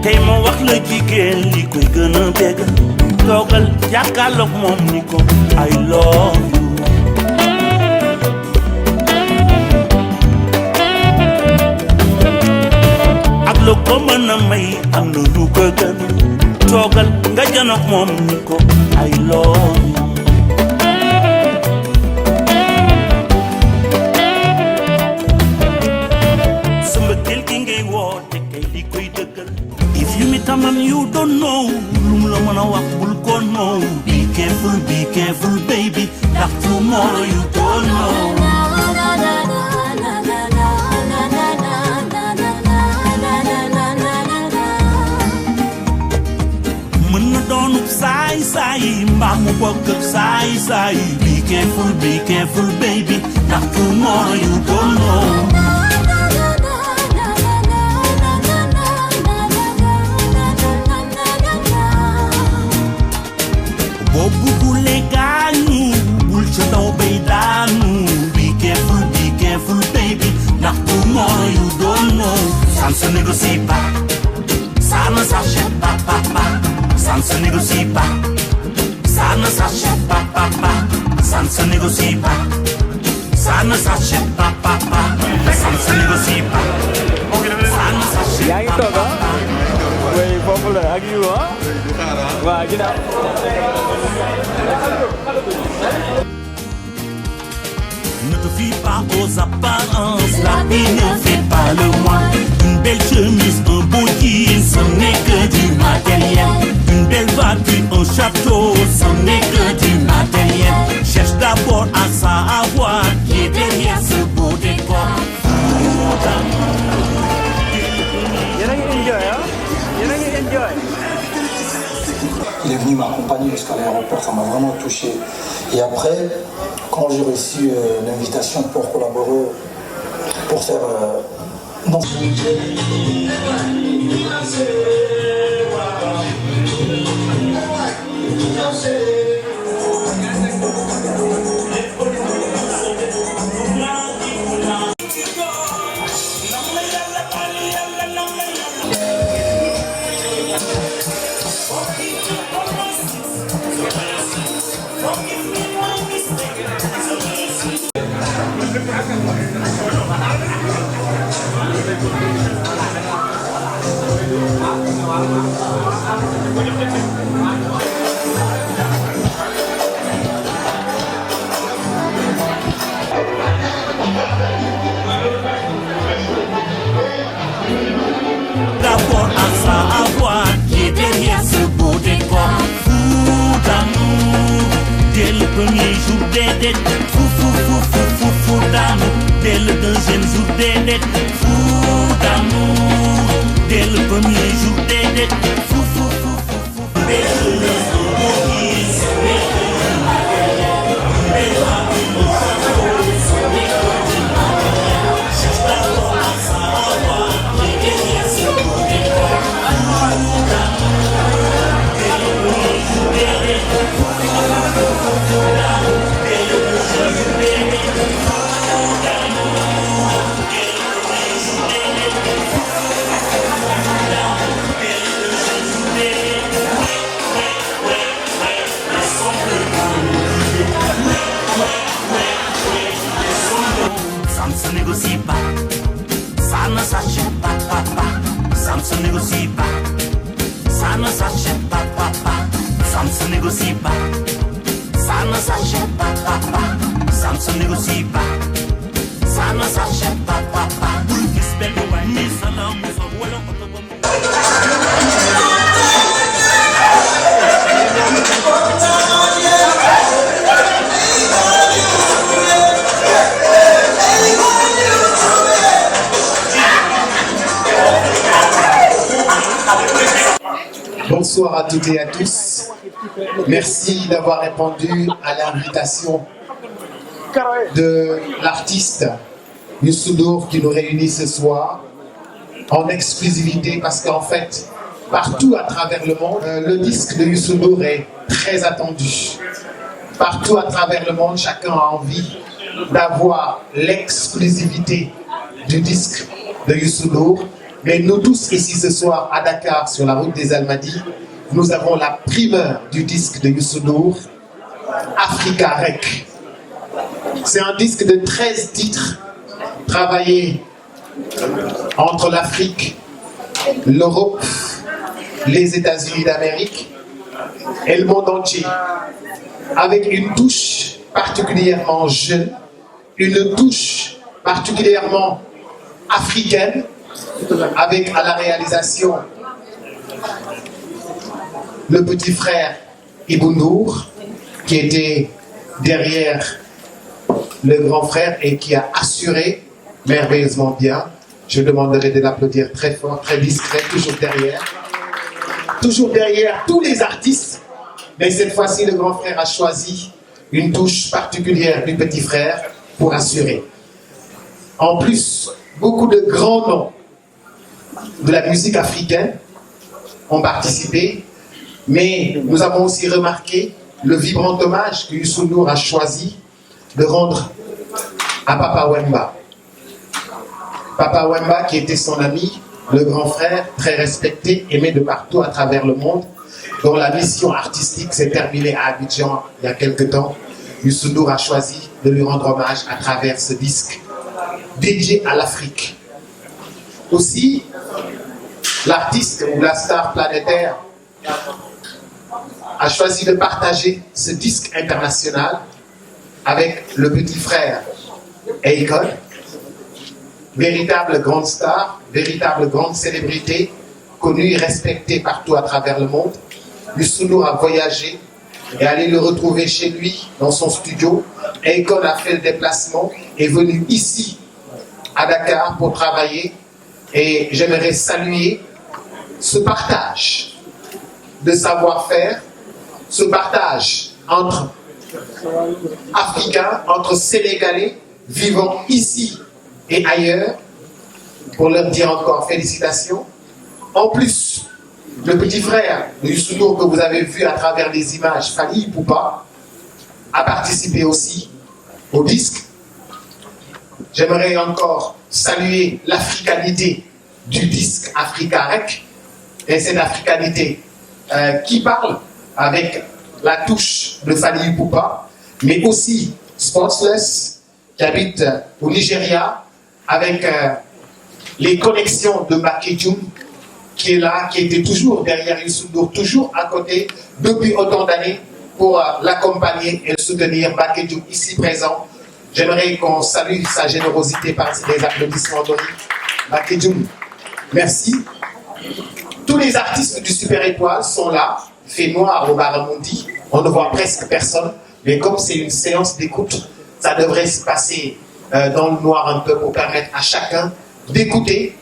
tey ma wax la jigéen li koy gën a bégg toogal jàkkaarloog moom ni ko I love you. ak lu ko mën a may am na lu ko gën toogal nga janoog moom ni ko I love you. If you meet a man you don't know, lum la mën a wax bul ko know. Be careful baby, ndax tomorrow you don't know. mën na doonub saay mbaa mu bokk ak saay. Be careful baby, ndax tomorrow you don't know. Bugule gaañu bul ca daw bay daanu. Be careful baby, ndax tomorrow you don't know. Ça ne se négocie pas, ça ne s'achète pas, papa. Ça ne se négocie pas, ça ne s'achète pas, papa. Ça ne se négocie pas, ça ne s'achète pas, papa. Ça ne se négocie pas, ça ne s'achète pas, papa. Oui, popular ak yu ah. Waaw ginnaaw. Ne te fie pas aux apparences, la vie ne fait pas le moine. Une belle chemise, un beau jean, ce n'est que du matériel. Une belle voiture, un château, ce n'est que du matériel. Cherche d'abord à savoir qui est derrière ce beau décor. Yéen a ngi enjoy ah? Yéen a ngi enjoy. Il est venu m'accompagner jusqu'à l'aéroport, ça m'a vraiment touché. Et après, quand j'ai reçu l'invitation pour collaborer, pour faire... non. D'abord à savoir qui est derrière ce beau décor. Fou d'amour dès le premier jour des dettes. Fou d'amour dès le deuxième jour des dettes. Fou d'amour dès le premier jour des dettes. Fou. Ça ne se négocie pas, ça ne s'achète pas, papa. Ça ne se négocie pas, ça ne s'achète pas, papa. Ça ne se négocie pas, ça ne s'achète pas, papa. Ça ne se négocie pas, ça ne s'achète pas, papa. Bonsoir à toutes et à tous. Merci d'avoir répondu à l'invitation de l'artiste Youssou Ndour qui nous réunit ce soir en exclusivité parce qu'en fait, partout à travers le monde, le disque de Youssou Ndour est très attendu. Partout à travers le monde, chacun a envie d'avoir l'exclusivité du disque de Youssou Ndour. Mais nous tous ici ce soir à Dakar, sur la route des Almadies, nous avons la primeur du disque de Youssou N'Dour, Africa Rec. C'est un disque de 13 titres travaillés entre l'Afrique, l'Europe, les États-Unis d'Amérique et le monde entier, avec une touche particulièrement jeune, une touche particulièrement africaine, avec à la réalisation le petit frère Ibou N'Dour, qui était derrière le grand frère et qui a assuré merveilleusement bien. Je demanderai de l'applaudir très fort, très discret, toujours derrière tous les artistes. Mais cette fois-ci, le grand frère a choisi une touche particulière du petit frère pour assurer. En plus, beaucoup de grands noms de la musique africaine ont participé, mais nous avons aussi remarqué le vibrant hommage que Youssou N'Dour a choisi de rendre à Papa Wemba. Papa Wemba qui était son ami, le grand frère, très respecté, aimé de partout à travers le monde, dont la mission artistique s'est terminée à Abidjan il y a quelque temps. Youssou N'Dour a choisi de lui rendre hommage à travers ce disque dédié à l'Afrique. Aussi, l'artiste ou la star planétaire a choisi de partager ce disque international avec le petit frère Akon, véritable grande star, véritable grande célébrité, connue et respectée partout à travers le monde. Youssou N'Dour a voyagé et allé le retrouver chez lui, dans son studio. Akon a fait le déplacement, est venu ici, à Dakar, pour travailler. Et j'aimerais saluer ce partage de savoir-faire, ce partage entre Africains, entre Sénégalais, vivant ici et ailleurs, pour leur dire encore félicitations. En plus, le petit frère de Youssou N'Dour que vous avez vu à travers les images, Fally Ipupa, a participé aussi au disque. J'aimerais encore saluer l'africanité du disque Africa Rec, et cette africanité qui parle avec la touche de Fally Ipupa, mais aussi Sportless, qui habite au Nigeria, avec les connexions de Mbacké Dioum, qui est là, qui était toujours derrière Youssou N'Dour, toujours à côté, depuis autant d'années, pour l'accompagner et le soutenir. Mbacké Dioum, ici présent. J'aimerais qu'on salue sa générosité par des applaudissements d'honneur. Mbacké Dioum, merci. Tous les artistes du Super Étoile sont là, fait noir au Baramundi, on ne voit presque personne, mais comme c'est une séance d'écoute, ça devrait se passer dans le noir un peu pour permettre à chacun d'écouter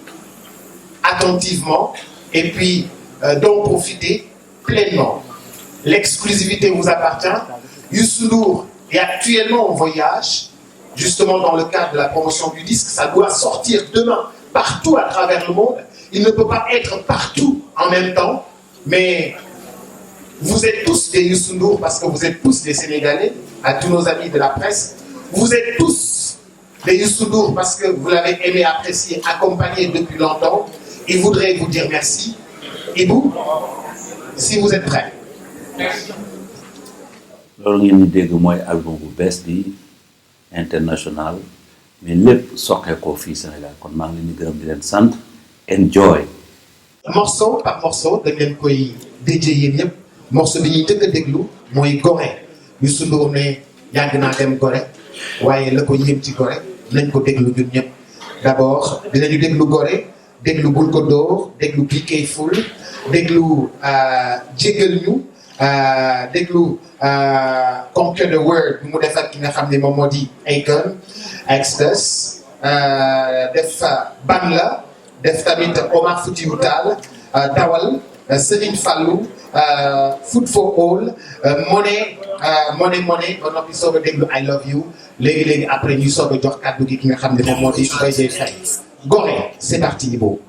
attentivement et puis d'en profiter pleinement. L'exclusivité vous appartient. Youssou N'Dour est actuellement en voyage, justement dans le cadre de la promotion du disque. Ça doit sortir demain partout à travers le monde. Il ne peut pas être partout en même temps, mais vous êtes tous des Youssou N'Dour parce que vous êtes tous des Sénégalais, à tous nos amis de la presse. Vous êtes tous des Youssou N'Dour parce que vous l'avez aimé, apprécié, accompagné depuis longtemps. Il voudrait vous dire merci. Et vous, si vous êtes prêts. loolu ngeen di dégg mooy album bu bees bi international mais lépp soqeekoo fii Sénégal kon maa ngi leen di gërëm di leen sant. Enjoy. Morceau par morceau dañ leen koy déjee yéen ñëpp morceau bi ñuy njëkk a déglu mooy Gorée. Youssou N'Dour ne yàgg naa dem Gorée waaye la ko yéem ci Gorée nañ ko déglu ñun ñëpp. D'abord dinañu déglu Gorée, déglu Bul Ko Dóor, déglu Be Careful, déglu Jégal ñu, déglu Conquer the World bi mu def ak ki nga xam ne moom moo di Akon, Exodus, def Ban la, def tamit Omar Foutiyou Tall, Dawal, Serigne Fallou, Food for All, Money ba noppi soog a déglu I Love You léegi après ñuy soog a jox kàddu gi ki nga xam ne moom moo di Mbaye Dièye Faye. Gorée, c'est parti Ibo.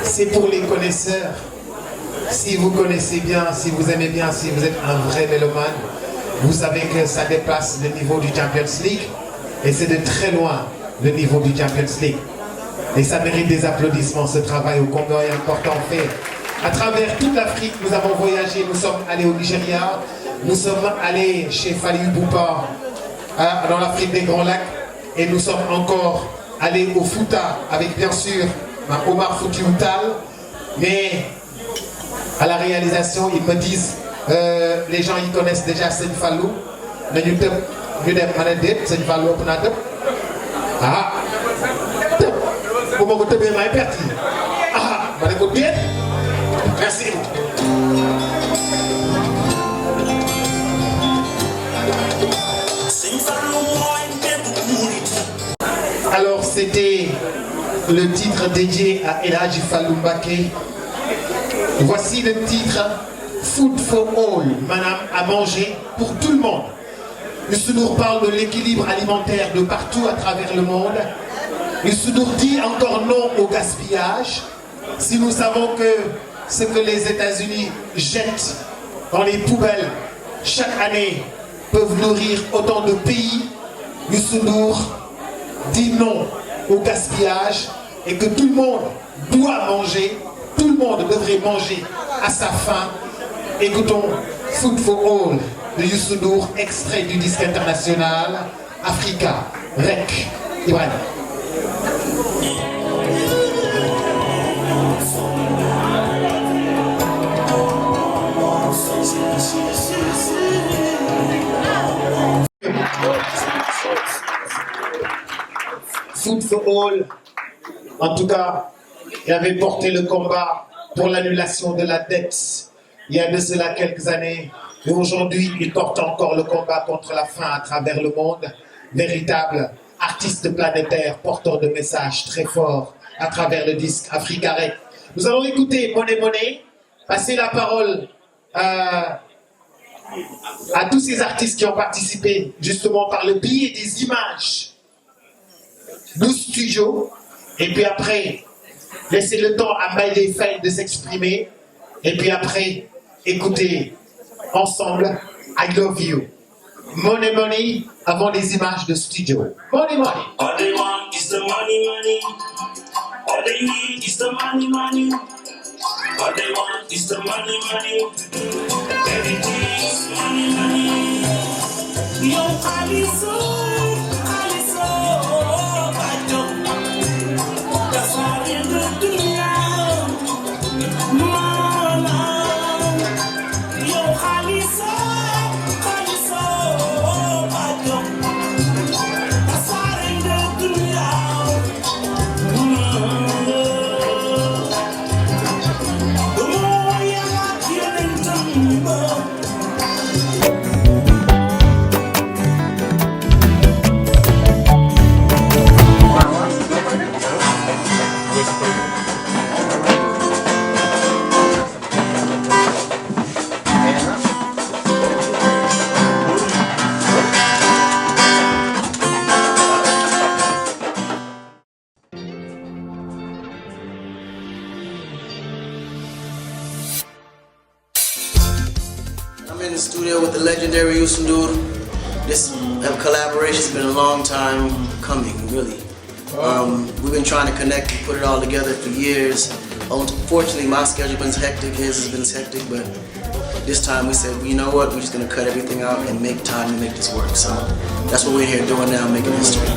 C'est pour les connaisseurs. Si vous connaissez bien, si vous aimez bien, si vous êtes un vrai mélomane, vous savez que ça dépasse le niveau du Champions League et c'est de très loin le niveau du Champions League. Et ça mérite des applaudissements, ce travail au Congo est important fait. À travers toute l'Afrique, nous avons voyagé, nous sommes allés au Nigeria, nous sommes allés chez Fally Ipupa dans l'Afrique des Grands Lacs et nous sommes encore allés au Fouta avec bien sûr Omar Foutiyou Tall, mais à la réalisation, ils me disent, les gens ils connaissent déjà Seigne Fallou, mais nous dem Manedet, Seigne Fallou ëpp naa tëb. Ah, tëb, bu ma ko tëbee may perte. Ah, ma ne ko déet. Merci. Alors c'était le titre dédié à El Hadji Fallou Mbacké. Voici le titre Food for All, madame, à manger pour tout le monde. Youssou N'Dour parle de l'équilibre alimentaire de partout à travers le monde. Youssou N'Dour dit encore non au gaspillage. Si nous savons que ce que les États-Unis jettent dans les poubelles chaque année peuvent nourrir autant de pays, Youssou N'Dour dit non au gaspillage et que tout le monde doit manger, tout le monde devrait manger à sa faim. Écoutons Food for All de Youssou N'Dour, extrait du disque international Africa, REC, Ibrahim. Food for All, en tout cas, il avait porté le combat pour l'annulation de la dette il y a de cela quelques années. Et aujourd'hui, il porte encore le combat contre la faim à travers le monde. Véritable artiste planétaire, porteur de messages très forts à travers le disque Africa REC. Nous allons écouter Money Money, passer la parole à tous ces artistes qui ont participé justement par le biais des images du studio. Et puis après, laisser le temps à Miley Faye de s'exprimer. Et puis après, écoutez ensemble I Love You. Money Money avant les images de studio. Money Money. All they want is the money, money. All they need is the money, money. All they want is the money, money. Everything is money, money. Yo, Aliso, Bajo. That's all in the dunya. Mama. Yo, Aliso, Bajo. That's all in the dunya. The more you like, you're in the I'm in the studio with the legendary Youssou N'Dour. This collaboration has been a long time coming, really. We've been trying to connect and put it all together for years. Unfortunately, my schedule has been hectic, his has been hectic, but this time we said, well, you know what, we're just going to cut everything out and make time to make this work. So that's what we're here doing now, making history.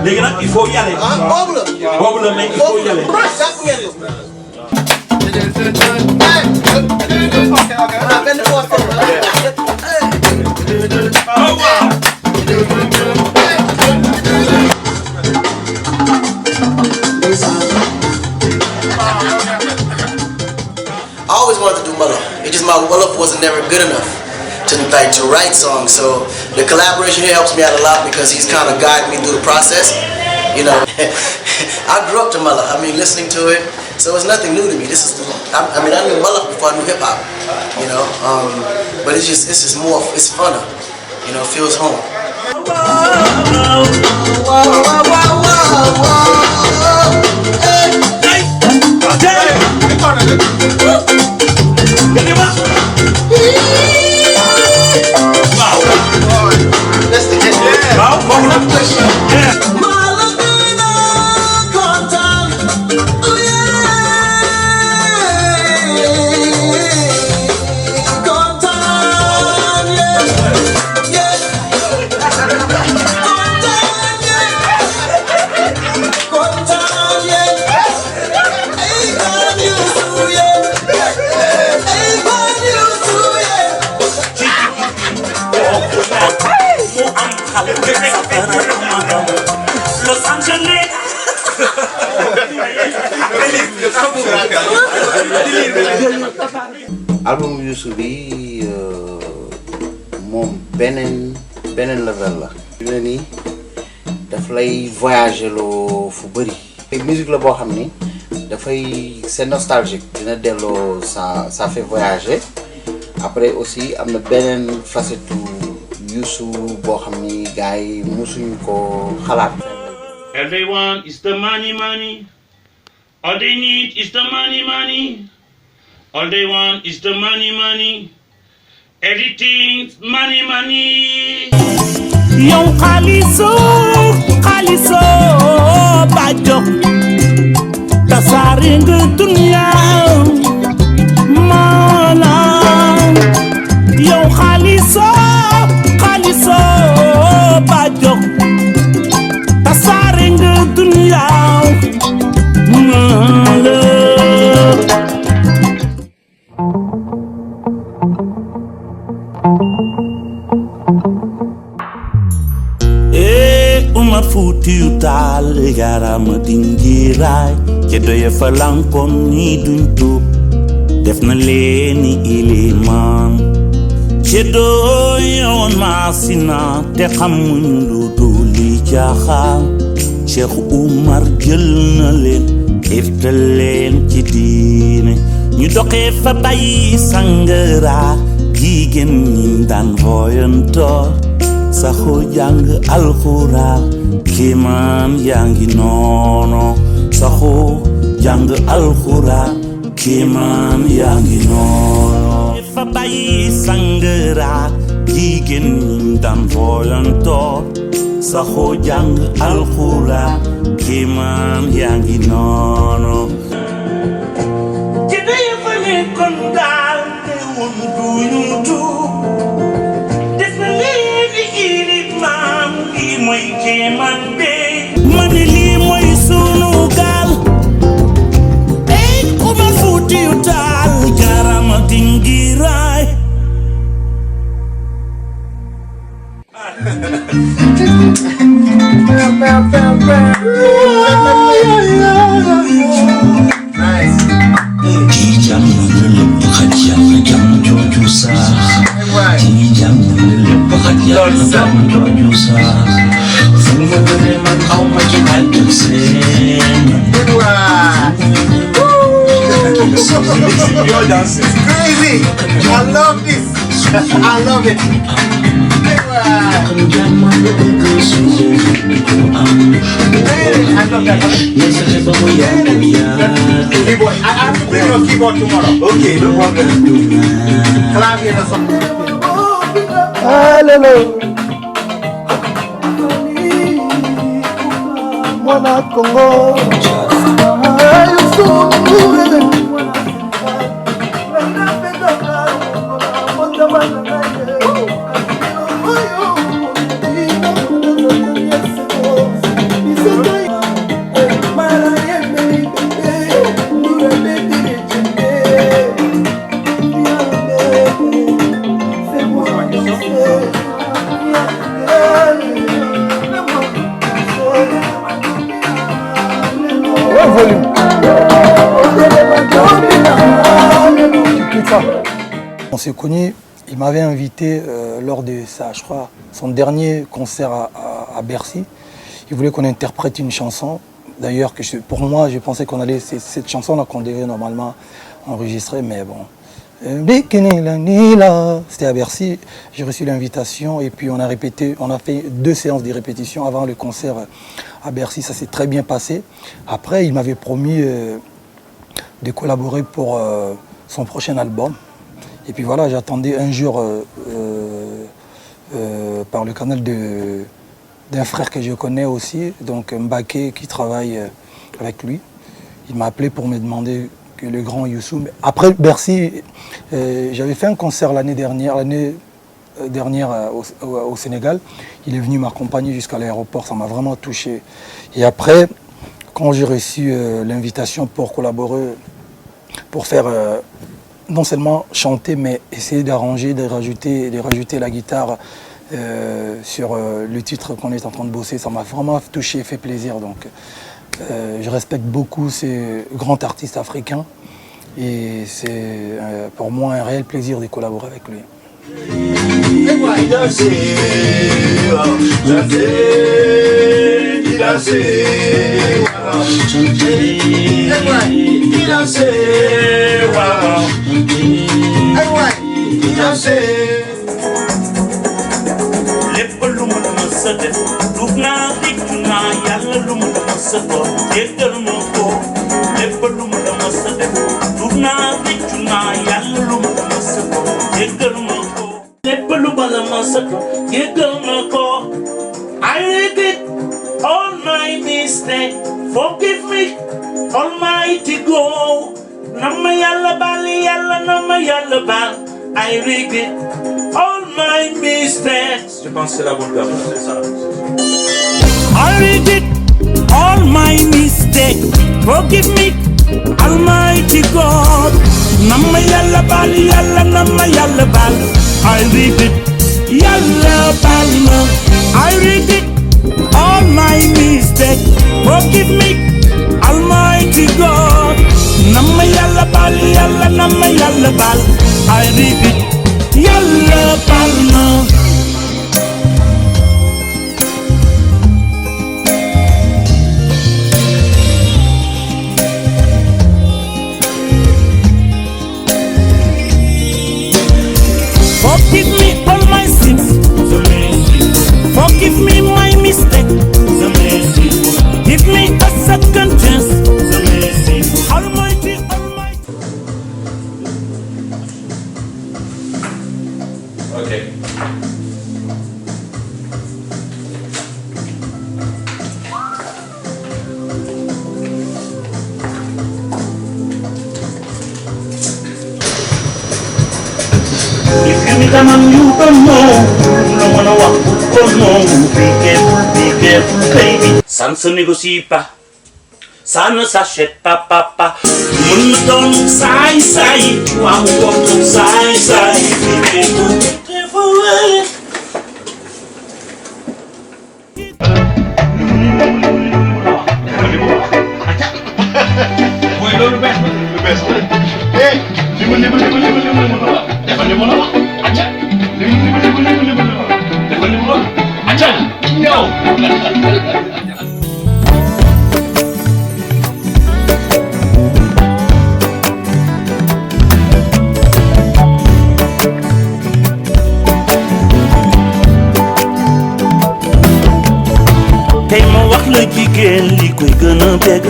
léegi nag il faut y aller. boobu la mais il faut y aller. I always wanted to do Wolof. It's just my Wolof wasn't never good enough to write songs. So the collaboration here helps me out a lot because he's kind of guiding me through the process. You know, I grew up to Malak. I mean, listening to it, so it's nothing new to me. This is, I mean, I knew Malak before I knew hip hop, you know. But it's just more, it's funner, you know. It feels home. Los Angeles. album Youssou bi moom beneen level la. fi mu ne nii daf lay voyager loo fu bëri. musique la boo xam ni dafay c'est nostalgique dina delloo ça fait voyager après aussi am na beneen facette Youssou boo xam ni gars yi musuñu ko xalaat. All they want is the money, money. All they need is the money, money. All they want is the money, money. Everything's money, money. Yow xaaliso bajo tasaare nga dunya mala yow xaaliso bajo tasaare nga dunya mala. Umar Fuutiyu Taal yaarama dingiiraay ci doye falankon ñi duñ tuub def na leeni ilimaan ci doyoon maasina te xamuñu lu duli jaaxaan Cheikh Umar jël na leen iftal leen ci diine ñu doxee fa bàyyi sangara jigéen ñi daan voyantoor saxu jàng alxuraan kiimaan yaa ngi noono saxu jàng alxuraan kiimaan yaa ngi noono fa bàyyi sangara jigéen ñi daan voyantoor saxu jàng alxuraan kiimaan yaa ngi noono ci day fa nekkoon daal te woon duñu tuub mooy kéemaan bee ma ne lii mooy sunu gaal ey Umar Fuutiyu Taal jaarama dingiiraay You're dancing. Crazy! I love this. I love it. I love that. Keyboard. I have to bring your keyboard tomorrow. Okay, no problem. Clavier or something. Hallelujah. Mwana Congo. On s'est connus, il m'avait invité lors de ça, je crois, son dernier concert à Bercy. Il voulait qu'on interprète une chanson D'ailleurs, pour moi, je pensais qu'on allait, c'est cette chanson-là qu'on devait normalement enregistrer, mais bon. C'était à Bercy, j'ai reçu l'invitation et puis on a répété, on a fait 2 séances de répétition avant le concert à Bercy, ça s'est très bien passé. Après, il m'avait promis de collaborer pour son prochain album. Et puis voilà, j'attendais un jour par le canal d'un frère que je connais aussi, donc Mbaké, qui travaille avec lui. Il m'a appelé pour me demander que le grand Youssou. Après Bercy, j'avais fait un concert l'année dernière au Sénégal. Il est venu m'accompagner jusqu'à l'aéroport, ça m'a vraiment touché. Et après, quand j'ai reçu l'invitation pour collaborer, pour faire non seulement chanter, mais essayer d'arranger, de rajouter la guitare sur le titre qu'on est en train de bosser, ça m'a vraiment touché et fait plaisir. Donc, je respecte beaucoup ces grands artistes africains et c'est pour moi un réel plaisir de collaborer avec lui. I regret all my mistakes. Forgive me, Almighty God. Nama yalla bal, yalla nama yalla bal. I regret all my mistakes. Je pense que c'est la bonne gamme, c'est ça. I regret all my mistakes. Forgive me, Almighty God. Nama yalla bal, yalla nama yalla bal. I regret yalla bal. I regret all my mistakes. Forgive me, Almighty God. Nama yalla bal, yalla nama yalla bal. I regret yalla bal. Forgive me all my sins. Forgive me my mistake. Give me a second chance. Almighty, Almighty. Okay. If you meet a man you don't know, you don't wanna walk, oh no. Be careful, baby. Ça ne se négocie pas, ça ne s'achète pas, papa. Mun don sai sai, wa wo don sai sai. Be careful, Mooy loolu bees na lu bees la. Eh, li mu defal li mu la wax. Acca. Li mu defal li mu la wax. Acca. Ñëw. tey ma wax la jigéen li koy gën a bégg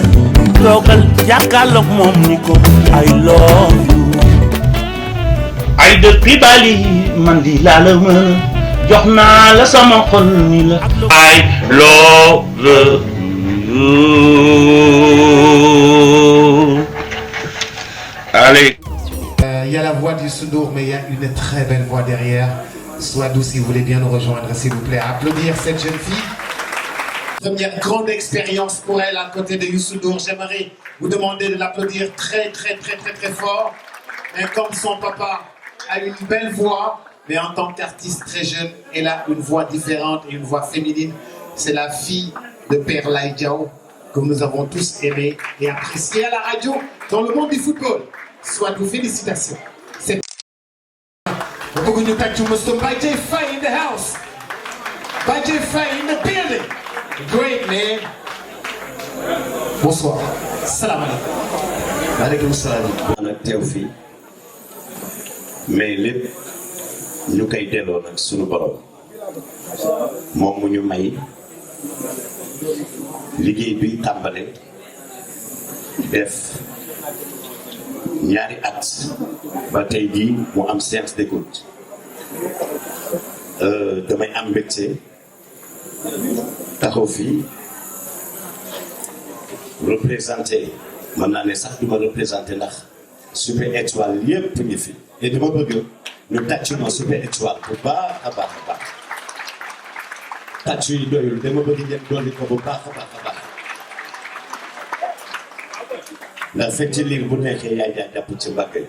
toogal jàkkaarloog moom ni ko I love you. ay depuis Bali man di laa la mën jox naa la sama xol ni la I love you. Allez. Il y a la voix du Youssou, mais il y a une très belle voix derrière. Swadou, si vous voulez bien nous rejoindre, s'il vous plaît. Applaudir cette jeune fille. Première grande expérience pour elle à côté de Youssou Ndour. J'aimerais vous demander de l'applaudir très fort. Et comme son papa a une belle voix, mais en tant qu'artiste très jeune, elle a une voix différente et une voix féminine. C'est la fille de Père Laye Diao, que nous avons tous aimé et apprécié à la radio dans le monde du football. Swadou, félicitations. C'est We're going to thank you, Mr. Baye Faye in the house. Baye Faye in the building. Great, man. bonsoir salaamaaleykum. maaleykum salaam. nag teew fii mais lépp ñu koy delloo nag suñu borom moom mu ñu may liggéey bi tàmbale def ñaari at ba tey jii mu am séance d'écoute damay am mbégte taxaw fii représenté mën naa ne sax duma représenté ndax Super Étoile yépp ngi fi et dama bëgg ñu tàccu ma Super Étoile bu baax a baax a baax tàccu yi doyul dama bëgg ngeen dolli ko bu baax a baax a baax ndax fekk ci liir bu neexee yaay jaa jàpp ci mbagg yi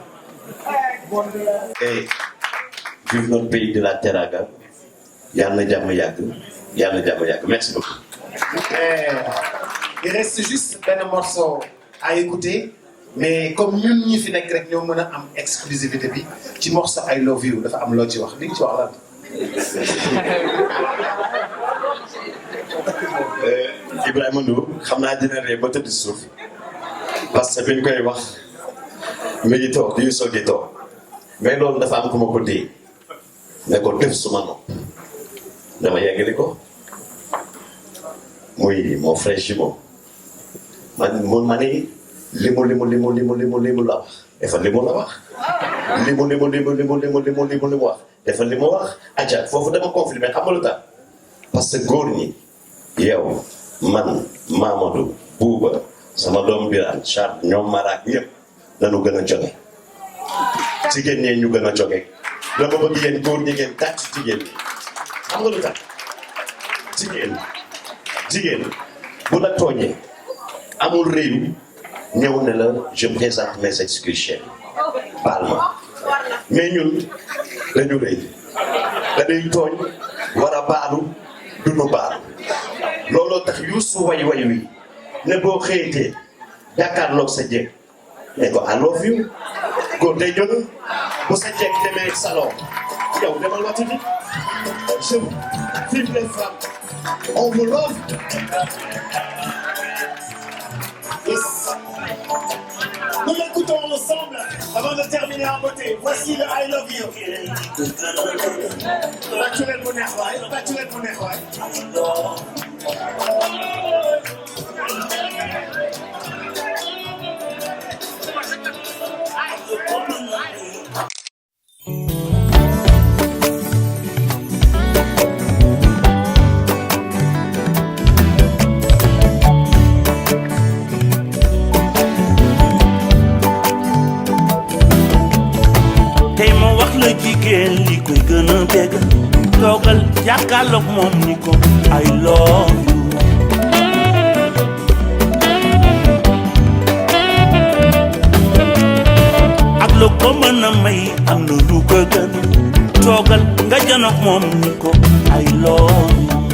et vive notre pays de la Teranga yàlla na jàmm yàgg yàlla na jàmm yàgg merci beaucoup. Il reste juste benn morceau à écouter mais comme ñun ñi fi nekk rek ñoo mën a am exclusivité bi ci morceau I love you dafa am loo ci wax li nga ci wax lan. Ibrahima Ndour xam naa dina ree ba tëdd suuf parce que biñ koy wax mi ngi toog di soog di toog mais loolu dafa am ku ma ko dee ne ko def suma nopp dama yeggali ko muy mon frère jumeau ma ne limu la wax dafa limu la wax limu wax dafa limu wax aja foofu dama confirmé xam nga lu tax parce que góor ñi yow man Mamadou Bouba sama doom Birane Charles ñoom Maraak ñëpp dañu gën a jóge jigéen ñee ñu gën a jóge dama bëgg yéen góor ñi ngeen tàcc jigéen ñi xam nga lu tax jigéen bu la tooñee amul réew ñëw ne la je présente mes excuses baal ma mais ñun dañu rëy dañuy tooñ war a baalu du nu baalu looloo tax Youssou way wi ne boo xëytee jàkkaarloog sa jeeg ne ko I love you góor day jóg bu sa jeeg demee salon yow demal wàcc ni je vive les femmes on vous love. Yes. Nous l'écoutons ensemble avant de terminer en beauté. Voici le I love you. Naturel bu neex waay, naturel bu neex waay. jigéen li koy gën a bégg toogal jàkkaarloog moom ni ko I love you ak lu ko mën a may am na lu ko gën toogal nga janoog moom ni ko I love you